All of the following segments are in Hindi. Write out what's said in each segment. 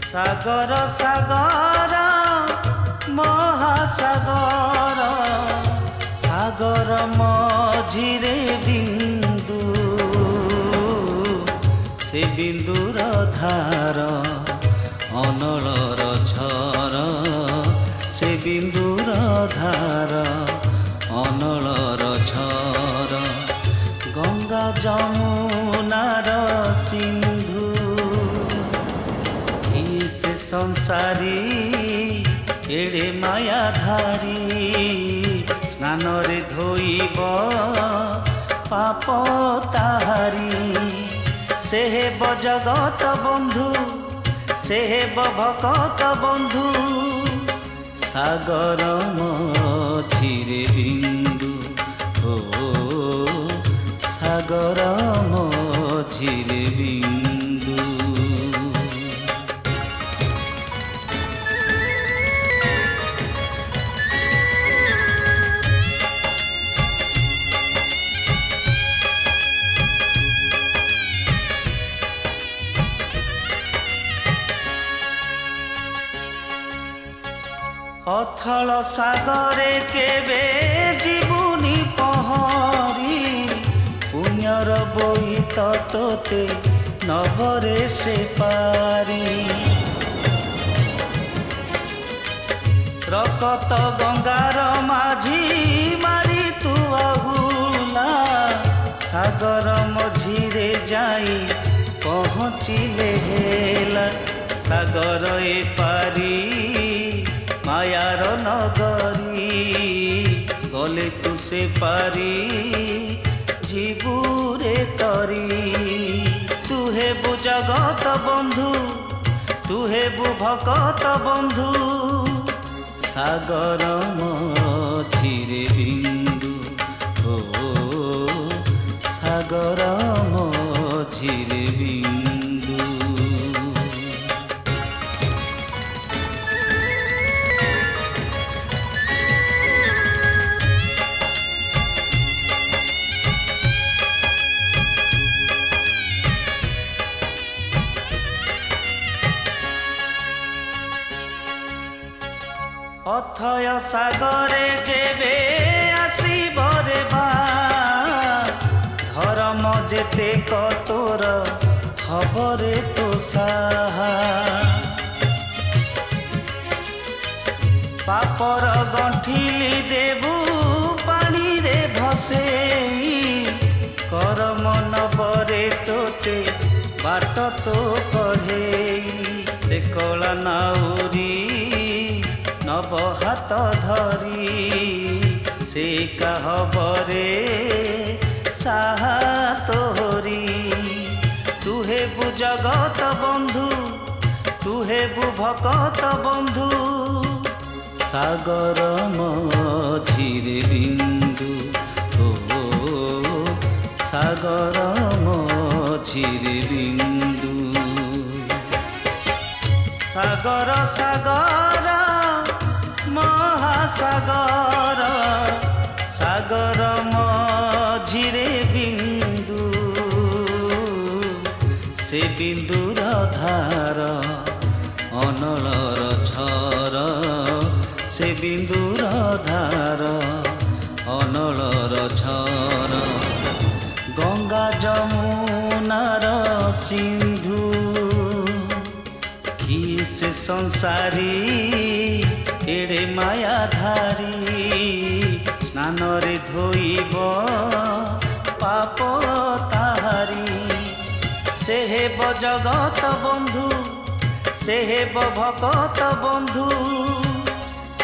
सागर सागर महासागर सागर मझिरे बिंदु से बिंदुर धार अनलर झर से बिंदुर धार अनलर झर गंगा जमुनार सिंधु से संसारी एड़े मायाधारी स्नान रे धोइब पाप ताहारी से हेब जगत बंधु से हेब भकत बंधु सागर मझिरे बिंदु ओ सागर मझिरे बिंदु अथल सागरे केबे जीवनी पहरी पुण्यर बोईत तोते नभरे से पारी रकत गंगार माझी मारी तू आहुला सागर मझिरे जाई पहुँचिले हेला सागर ए पारी मायार नगरी गले तू से पारी जीवुरे तरी तू हेबु जगत बंधु तू हेबु भकत बंधु सागर मझिरे बिंदु ओ सागर मझिरे बिंदु अथय सागरे जेबे आसीबरे बा धर्म जेते कतोर हबरे तो साहा पापर गंठिली देबू पानी रे भसेई कर्म नबरे तोते बाट तो कढ़ेई से कला नाउरी नव हाथ धरी से कहबरे साहा तोहरी तू हेबु जगत बंधु तू हेबु भकत बंधु सागर मझिरे बिंदु ओ सागर मझिरे बिंदु सागर सागर महासागर सागर मझिरे बिंदु से बिंदुर धार अनलर झर से बिंदुर धार अनलर झर गंगा जमुनार सिंधु कि से संसारी एड़े मायाधारी स्नान रे धोइब पाप ताहारी से हेब जगत बंधु से हेब भकत बंधु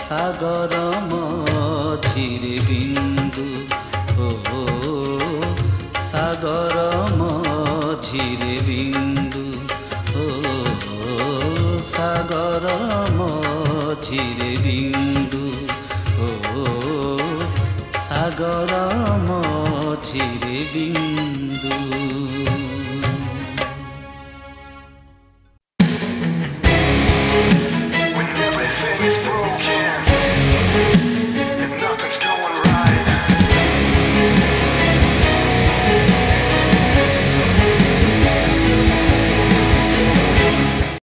सागर मझिरे बिंदु ओ सागर मझिरे बिंदु ओ सागर ସାଗର ମଝିରେ ବିନ୍ଦୁ ଓ ସାଗର ମଝିରେ ବିନ୍ଦୁ।